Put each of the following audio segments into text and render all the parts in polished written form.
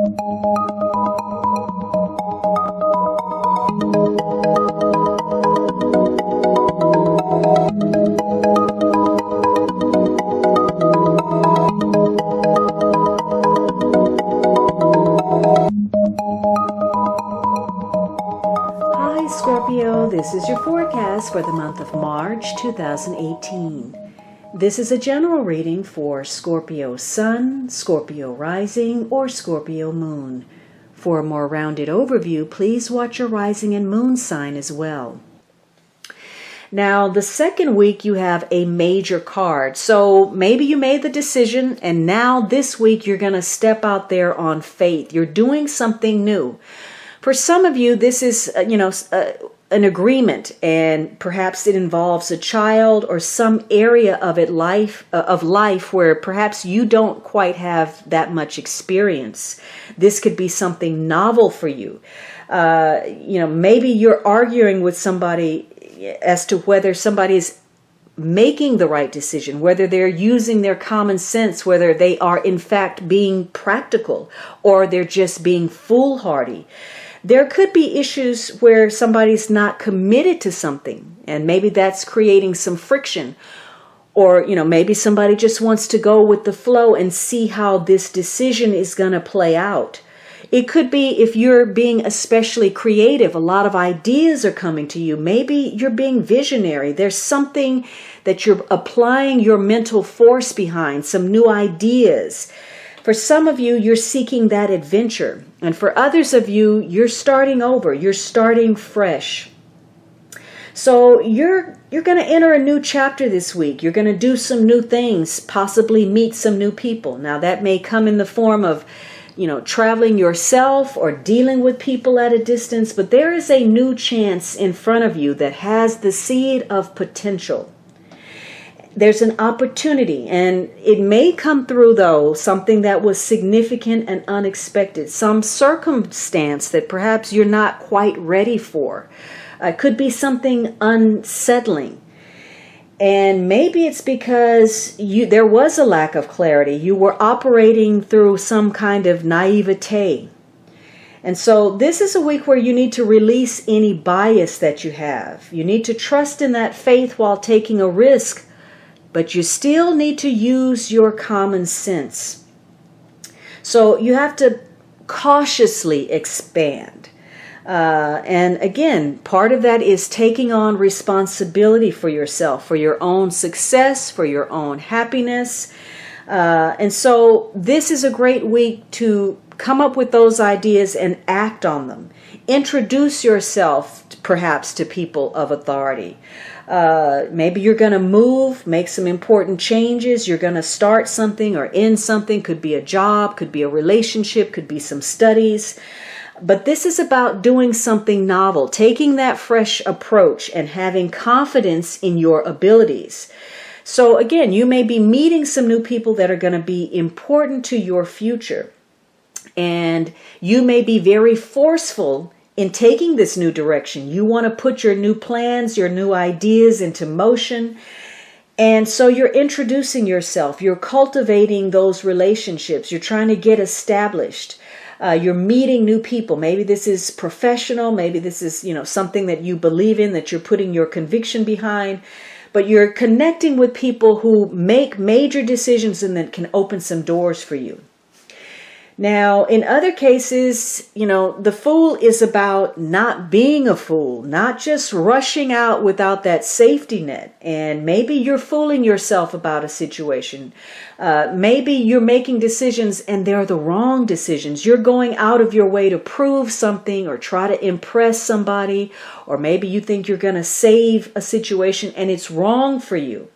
Hi Scorpio, this is your forecast for the month of March 2018. This is a general reading for Scorpio Sun, Scorpio Rising, or Scorpio Moon. For a more rounded overview, please watch your rising and moon sign as well. Now, the second week you have a major card. So maybe you made the decision and now this week you're going to step out there on faith. You're doing something new. For some of you, this is, an agreement, and perhaps it involves a child or some area of life where perhaps you don't quite have that much experience. This could be something novel for you. Maybe you're arguing with somebody as to whether somebody's making the right decision, whether they're using their common sense, whether they are in fact being practical or they're just being foolhardy. There could be issues where somebody's not committed to something, and maybe that's creating some friction. Or, maybe somebody just wants to go with the flow and see how this decision is going to play out. It could be if you're being especially creative, a lot of ideas are coming to you. Maybe you're being visionary. There's something that you're applying your mental force behind, some new ideas. For some of you, you're seeking that adventure. And for others of you, you're starting over. You're starting fresh. So you're going to enter a new chapter this week. You're going to do some new things, possibly meet some new people. Now, that may come in the form of, traveling yourself or dealing with people at a distance. But there is a new chance in front of you that has the seed of potential. There's an opportunity, and it may come through, though, something that was significant and unexpected, some circumstance that perhaps you're not quite ready for. It could be something unsettling. And maybe it's because there was a lack of clarity. You were operating through some kind of naivete. And so this is a week where you need to release any bias that you have. You need to trust in that faith while taking a risk. But you still need to use your common sense. So you have to cautiously expand. And again, part of that is taking on responsibility for yourself, for your own success, for your own happiness. And so this is a great week to come up with those ideas and act on them. Introduce yourself perhaps to people of authority. Maybe you're going to move, make some important changes. You're going to start something or end something. Could be a job, could be a relationship, could be some studies. But this is about doing something novel, taking that fresh approach and having confidence in your abilities. So again, you may be meeting some new people that are going to be important to your future. And you may be very forceful in taking this new direction. You want to put your new plans, your new ideas into motion. And so you're introducing yourself. You're cultivating those relationships. You're trying to get established. You're meeting new people. Maybe this is professional. Maybe this is, something that you believe in, that you're putting your conviction behind. But you're connecting with people who make major decisions and that can open some doors for you. Now, in other cases, the fool is about not being a fool, not just rushing out without that safety net. And maybe you're fooling yourself about a situation. Maybe you're making decisions and they're the wrong decisions. You're going out of your way to prove something or try to impress somebody. Or maybe you think you're going to save a situation and it's wrong for you.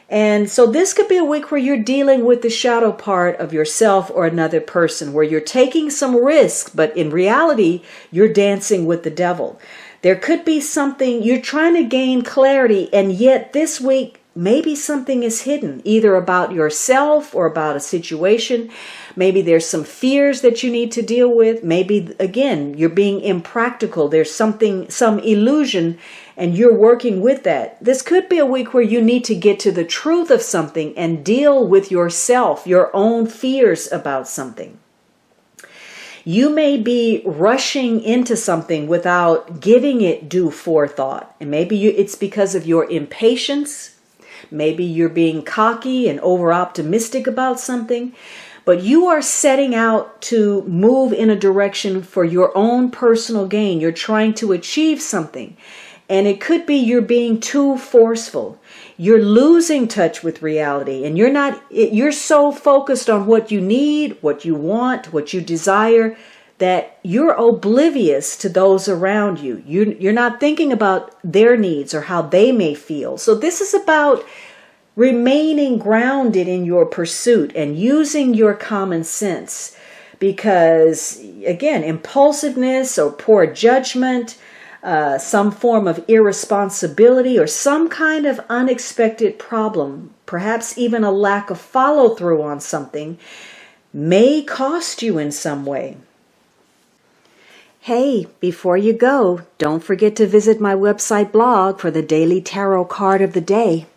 And so this could be a week where you're dealing with the shadow part of yourself or another person, where you're taking some risks, but in reality, you're dancing with the devil. There could be something, you're trying to gain clarity, and yet this week, maybe something is hidden, either about yourself or about a situation. Maybe there's some fears that you need to deal with. Maybe, again, you're being impractical. There's some illusion, and you're working with that. This could be a week where you need to get to the truth of something and deal with yourself, your own fears about something. You may be rushing into something without giving it due forethought. And maybe it's because of your impatience. Maybe you're being cocky and over-optimistic about something. But you are setting out to move in a direction for your own personal gain. You're trying to achieve something. And it could be you're being too forceful. You're losing touch with reality, and you're so focused on what you need, what you want, what you desire, that you're oblivious to those around you. You're not thinking about their needs or how they may feel. So this is about remaining grounded in your pursuit and using your common sense, because again, impulsiveness or poor judgment, some form of irresponsibility, or some kind of unexpected problem, perhaps even a lack of follow-through on something, may cost you in some way. Hey, before you go, don't forget to visit my website blog for the daily tarot card of the day.